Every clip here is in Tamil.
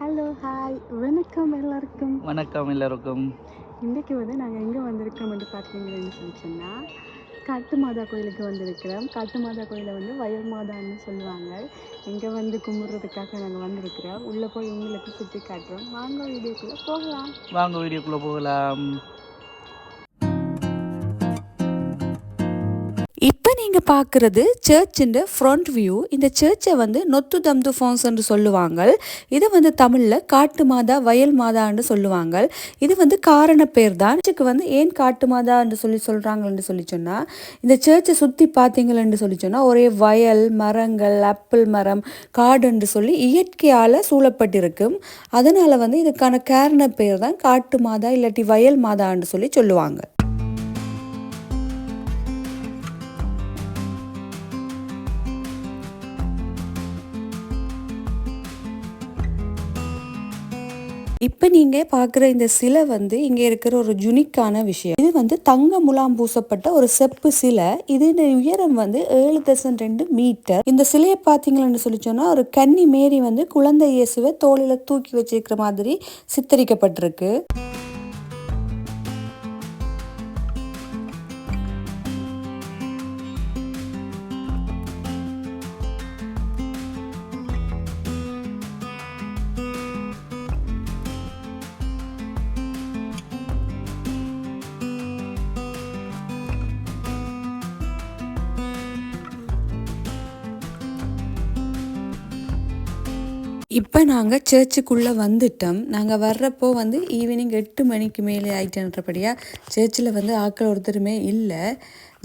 ஹலோ, ஹாய், வணக்கம் எல்லாருக்கும். வணக்கம் எல்லாருக்கும். இன்றைக்கு நாங்கள் எங்கே வந்திருக்கோம்னு பார்த்தீங்கன்னு சொன்னா காட்டு மாதா கோயிலுக்கு வந்திருக்கிறோம். காட்டு மாதா கோயிலை வயல் மாதான்னு சொல்லுவாங்க. இங்கே கும்பிட்றதுக்காக நாங்கள் வந்திருக்கிறோம். உள்ளே போய் உங்களுக்கு சுற்றி காட்டுறோம். வாங்க வீடியோக்குள்ளே போகலாம். இப்போ நீங்கள் பார்க்குறது சர்ச்சின் ஃப்ரண்ட் வியூ. இந்த சர்ச்சை நொத்து தம்து ஃபான்ஸ்ன்னு சொல்லுவாங்க. இதை தமிழில் காட்டு மாதா வயல் மாதான்னு சொல்லுவாங்க. இது காரண பேர் தான். சர்ச்சுக்கு ஏன் காட்டு மாதான்னு சொல்கிறாங்கன்னு சொல்லி சொன்னால், இந்த சர்ச்சை சுற்றி பார்த்தீங்கன்னு சொல்லி சொன்னால் ஒரே வயல் மரங்கள், ஆப்பிள் மரம், காடுன்னு சொல்லி இயற்கையால் சூழப்பட்டிருக்கும். அதனால் இதுக்கான காரண பேர் தான் காட்டு மாதா இல்லாட்டி வயல் மாதான்னு சொல்லுவாங்க. இப்போ நீங்கள் பார்க்குற இந்த சிலை இங்கே இருக்கிற ஒரு யுனிக்கான விஷயம். இது தங்க முலாம் பூசப்பட்ட ஒரு செப்பு சிலை. இதோட உயரம் 7.2 மீட்டர். இந்த சிலையை பார்த்தீங்கன்னு சொல்லி சொன்னால் ஒரு கன்னி மேரி குழந்தை இயேசுவை தோளில் தூக்கி வச்சிருக்கிற மாதிரி சித்தரிக்கப்பட்டிருக்கு. இப்போ நாங்கள் சர்ச்சுக்குள்ளே வந்துட்டோம். நாங்கள் வர்றப்போ ஈவினிங் 8 மணிக்கு மேலே ஆகிட்டன்றபடியாக சர்ச்சில் ஆட்கள் ஒருத்தருமே இல்லை.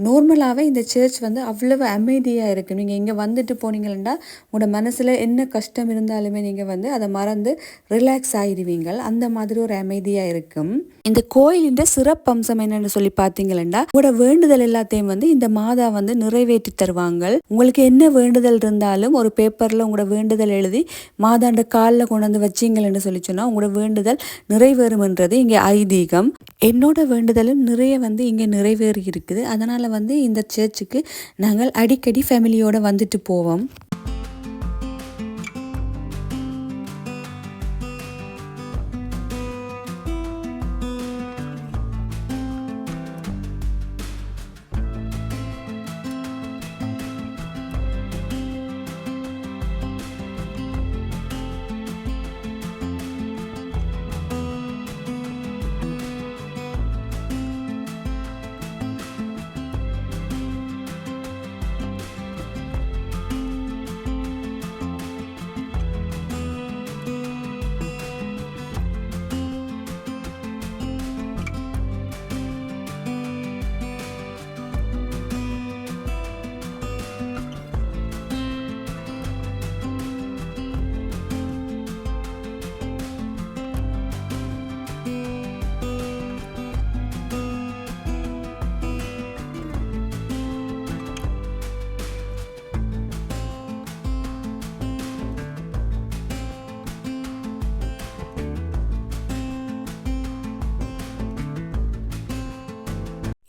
நார்மலாகவே இந்த சர்ச் அவ்வளவு அமைதியாக இருக்குது. நீங்கள் இங்கே வந்துட்டு போனீங்கன்னா உங்களோட மனசில் என்ன கஷ்டம் இருந்தாலுமே நீங்கள் அதை மறந்து ரிலாக்ஸ் ஆகிடுவீங்க. அந்த மாதிரி ஒரு அமைதியாக இருக்கும். இந்த கோயிலின் சிறப்பம்சம் என்னென்னு சொல்லி பார்த்தீங்கன்னா, உங்களோட வேண்டுதல் எல்லாத்தையும் இந்த மாதா நிறைவேற்றி தருவாங்க. உங்களுக்கு என்ன வேண்டுதல் இருந்தாலும் ஒரு பேப்பரில் உங்களோட வேண்டுதல் எழுதி மாதாண்ட காலில் கொண்டு வந்து வச்சிங்கன்னு சொல்லி சொன்னால் உங்களோட வேண்டுதல் நிறைவேறும்ன்றது இங்கே ஐதீகம். என்னோட வேண்டுதலும் நிறைய இங்கே நிறைவேறி இருக்குது. அதனால் இந்த சர்ச்சுக்கு நாங்கள் அடிக்கடி ஃபேமிலியோட வந்துட்டு போவோம்.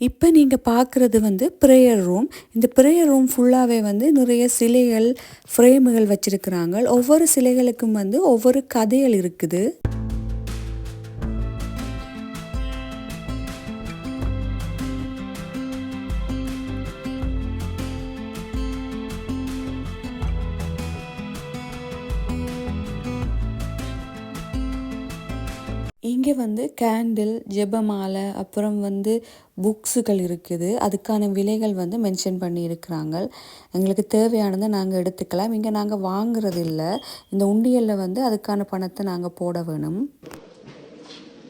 இப்போ நீங்கள் பார்க்குறது ப்ரேயர் ரூம். இந்த ப்ரேயர் ரூம் ஃபுல்லாகவே நிறைய சிலைகள், ஃப்ரேமுகள் வச்சுருக்குறாங்க. ஒவ்வொரு சிலைகளுக்கும் ஒவ்வொரு கதைகள் இருக்குது. இங்கே கேண்டில், ஜெபமாலை, அப்புறம் புக்ஸுகள் இருக்குது. அதுக்கான விலைகள் மென்ஷன் பண்ணி இருக்கிறாங்க. எங்களுக்கு தேவையானதை நாங்கள் எடுத்துக்கலாம். இங்கே நாங்கள் வாங்குறது இல்லை. இந்த உண்டியலில் அதுக்கான பணத்தை நாங்கள் போட வேணும்.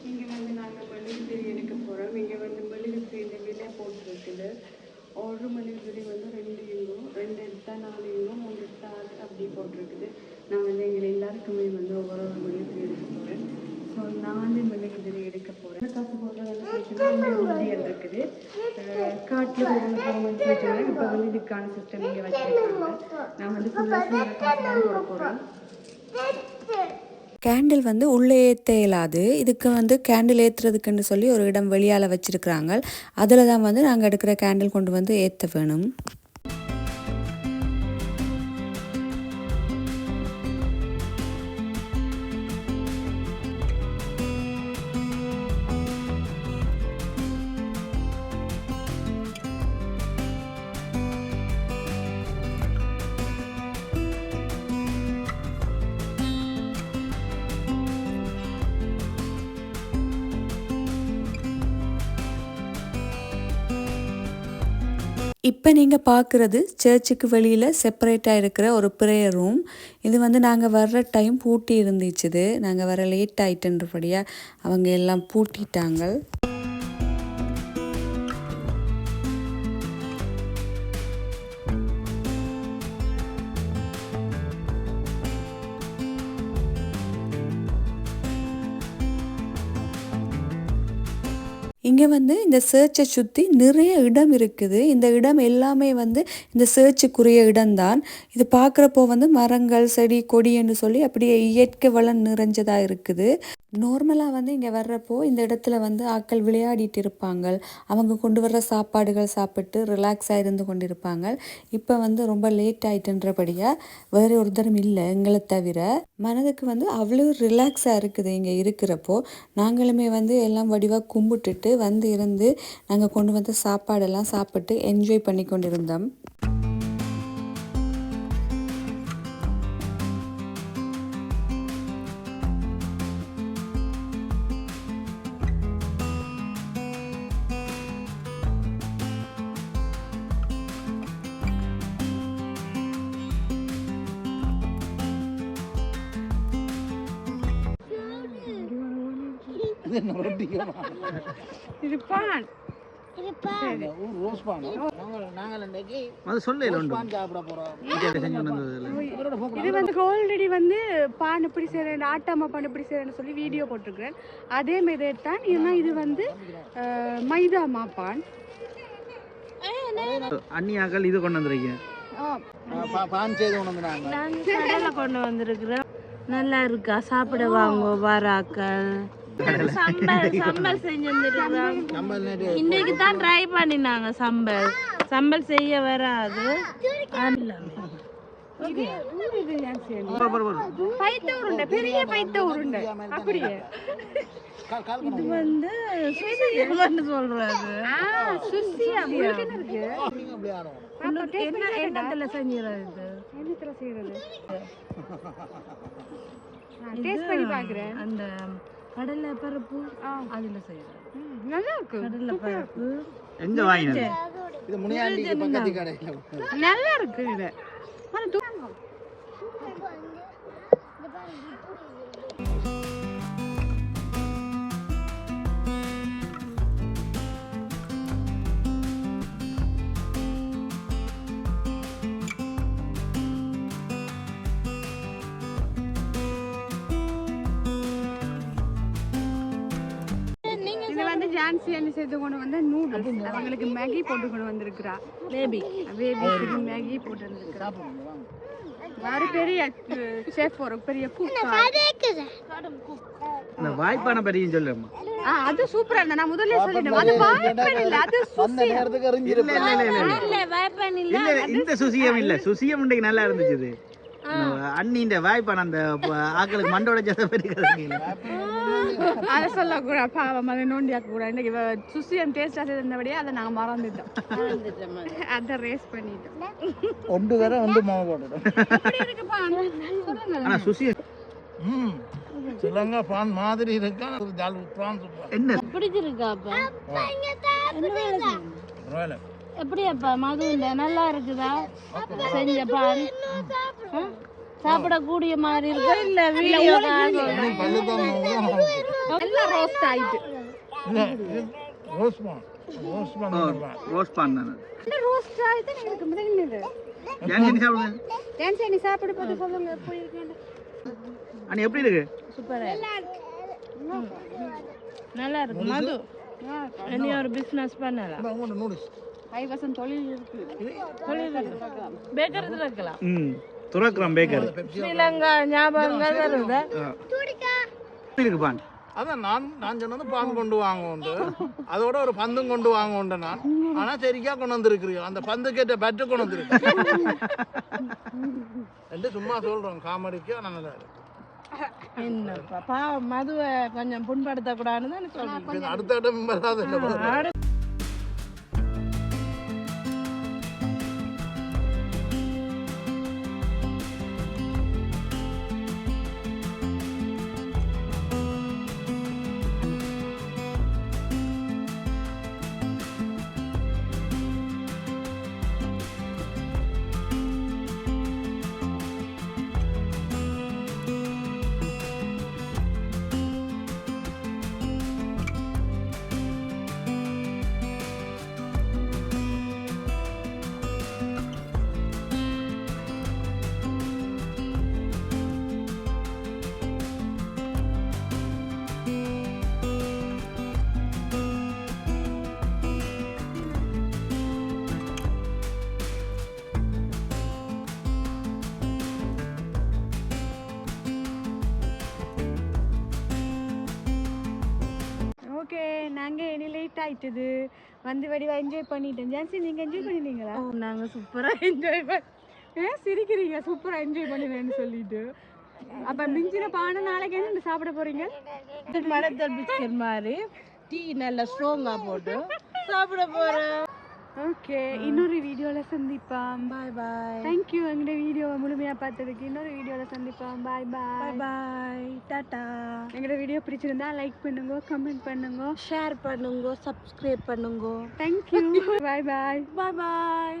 இங்கே நாங்கள் மெழுகுதிரி எடுக்க போகிறோம். இங்கே மெழுகுதிரி இந்த விலை போட்டுருக்குது. ஒரு மெழுகுதிரி 2 யூரோ, 2 எடுத்தால் 4 யூரோ, 3 எடுத்தால் அப்படி போட்டிருக்குது. நான் எங்களை எல்லாருக்குமே ஒவ்வொரு மெழுகுதிரி எடுக்க போகிறேன். ஸோ 4 மெழுகுதிரி எடுக்க போகிறேன். காசு போடுறது உண்டியல் இருக்குது. காட்டில் போகணும்னு இப்போ இதுக்கான சிஸ்டம் இங்கே வச்சுருக்காங்க. நான் ஃபுல்லாக காசு போட போகிறேன். கேண்டில் உள்ளே ஏற்ற இயலாது. இதுக்கு கேண்டில் ஏற்றுறதுக்குன்னு சொல்லி ஒரு இடம் வெளியால் வச்சுருக்குறாங்க. அதில் தான் நாங்கள் எடுக்கிற கேண்டில் கொண்டு ஏற்ற வேணும். இப்போ நீங்கள் பார்க்குறது சர்ச்சுக்கு வெளியில் செப்பரேட்டாக இருக்கிற ஒரு ப்ரேயர் ரூம். இது வந்து நாங்கள் வர்ற டைம் பூட்டி இருந்துச்சுது. நாங்கள் வர லேட் ஆகிட்டுன்றபடியாக அவங்க எல்லாம் பூட்டிட்டாங்க. இங்கே வந்து இந்த சர்ச்சை சுற்றி நிறைய இடம் இருக்குது. இந்த இடம் எல்லாமே வந்து இந்த சர்ச்சுக்குரிய இடம்தான். இது பார்க்குறப்போ வந்து மரங்கள் செடி கொடின்னு சொல்லி அப்படியே இயற்கை வளம் நிறைஞ்சதாக இருக்குது. நார்மலாக வந்து இங்கே வர்றப்போ இந்த இடத்துல வந்து ஆட்கள் விளையாடிட்டு இருப்பாங்க. அவங்க கொண்டு வர்ற சாப்பாடுகள் சாப்பிட்டு ரிலாக்ஸாக இருந்து கொண்டு இருப்பாங்க. இப்போ வந்து ரொம்ப லேட் ஆகிட்டுன்றபடியாக வேறு ஒருத்தரும் இல்லை எங்களை தவிர. மனதுக்கு வந்து அவ்வளோ ரிலாக்ஸாக இருக்குது இங்கே இருக்கிறப்போ. நாங்களுமே வந்து எல்லாம் வடிவாக கும்பிட்டுட்டு வந்து இருந்து நாங்கள் கொண்டு வந்த சாப்பாடெல்லாம் சாப்பிட்டு என்ஜாய் பண்ணி கொண்டு இருந்தோம். இது பான் இது வந்து ஆல்ரெடி வந்து பான் எப்படி செய்யறேன் ஆட்டாமா பான் எப்படி செய்யறேன்னு சொல்லி வீடியோ போட்டிருக்கிறேன். அதே மெதட் தான். இது வந்து மைதா மாப்பான். அண்ணியாக்கள் இது கொண்டு வந்திருக்கீங்க. நாங்க கொண்டு வந்திருக்கிறோம். நல்லா இருக்கா? சாப்பிட வாங்க வாராக்கள். சம்பல் செஞ்சிருக்கிறோம். இன்னைக்கு தான் ட்ரை பண்ணினாங்க. சம்பல் செய்ய வராது. பெரிய பைத்த உருண்டை அப்படியே. இது வந்து சுசியம்னு சொல்றாரு. என்னத்துல செஞ்சுறது? என்னத்துல செய்யறது? டேஸ்ட் பண்ணி பாக்குறேன். அந்த கடலை பருப்பு அதுல செய்யறது நல்லா இருக்கு. கடலை பருப்பு எங்க வாங்கினது? இது முனியாண்டிக்கு பக்கத்து கடையில நல்லா இருக்கு. இது ஜான்சி என்ன செய்து கொண்டு வந்து நூடுல்ஸ் அவங்களுக்கு மேகி போட்டு கொண்டு வந்திருக்கிறா. பேபி மேகி போட்டு வந்திருக்கிறா. வேற பெரிய செஃப் ஒரு பெரிய குக். இந்த வாய்ப்பான பரியும் சொல்லுமா. அது சூப்பரா இருந்தா. நான் முதல்ல சொல்லிட்டேன். அது வாய்ப்பான் இல்ல, அது சுசியம். இல்ல வாய்ப்பான் இல்ல. இந்த சுசியம் இல்ல. சுசியம் இன்னைக்கு நல்லா இருந்துச்சு. அண்ணின்ற வாய்ப்பான அந்த ஆக்களுக்கு மண்டோட ஜத பெரிய அதை சொல்லக்கூடாது. பாவம் அதை நோண்டியாக்க கூட. இன்னைக்கு சுசியம் டேஸ்டா இருந்தபடியே அதை நாங்க மறந்துட்டோம். அதை ரேஸ் பண்ணிட்டோம். ஒன்று வேற ஒன்று மாவு போட்டுட்டோம். ஆனா சுசியம் சிலங்கா பான் மாதிரி இருக்கா. என்ன பிடிச்சிருக்காப்பா? எப்படி அப்பா மது நல்லா இருக்குதா? செஞ்ச பான் சாப்பிடக்கூடிய மாதிரி இருக்கா? இல்ல வீடியோ ரோஸ்ட் ஆயிட்டு ரோஸ் பான் தானே. ரோஸ்ட் ஆயிட்டு எனக்கு முதல்ல சாப்பிடுங்க. நீ சாப்பிடு பார்த்து சொல்லுங்க எப்படி இருக்குன்னு. அண்ணி எப்படி இருக்கு? சூப்பரா நல்லா இருக்கு. மது நீ ஒரு பிசினஸ் பண்ணலாம். கைவசம் தொழில் இருக்கு. பேக்கரி திறக்கலாம். துறக்கிறோம் பேக்கரி. ஸ்ரீலங்கா ஞாபகங்கள் வருதா? இருக்கு பான். அதான் நான் சொன்னது பான் கொண்டு வாங்க உண்டு. அதோட ஒரு பந்தும் கொண்டு வாங்க உண்டு. நான் ஆனா சரிக்கா கொண்டு வந்திருக்கிறீங்க. அந்த பந்து கேட்ட பேட்டு கொண்டு வந்திருக்கு. சும்மா சொல்றோம் காமெடிக்கு. நல்லா இருக்கு. என்னப்பா பாவம் மதுவை கொஞ்சம் புண்படுத்த கூடாதுன்னு சொல்றேன். அடுத்த இடம் வராது. ஆயிட்டது வந்து வடிவா என்ஜாய் பண்ணிட்டேன். ஜான்சி நீங்கள் என்ஜாய் பண்ணிட்டீங்களா? நாங்கள் சூப்பராக என்ஜாய் சிரிக்கிறீங்க சூப்பராக என்ஜாய் பண்ணுவேன்னு சொல்லிட்டு. அப்போ மிஞ்சின பானை நாளைக்கு என்ன சாப்பிட போறீங்க? மரத்தல் பிஸ்கட் மாதிரி டீ நல்லா ஸ்ட்ராங்காக போட்டு சாப்பிட போகிறோம். ஓகே, இன்னொரு வீடியோவில் சந்திப்போம். பாய் பாய். தேங்க்யூ எங்களோட வீடியோவை முழுமையாக பார்த்ததுக்கு. இன்னொரு வீடியோவில் சந்திப்போம். பாய் பாய். பாய் டாட்டா. எங்களோட வீடியோ பிடிச்சிருந்தா லைக் பண்ணுங்க, கமெண்ட் பண்ணுங்க, ஷேர் பண்ணுங்க, சப்ஸ்கிரைப் பண்ணுங்க. தேங்க்யூ. பாய் பாய். பாய் பாய்.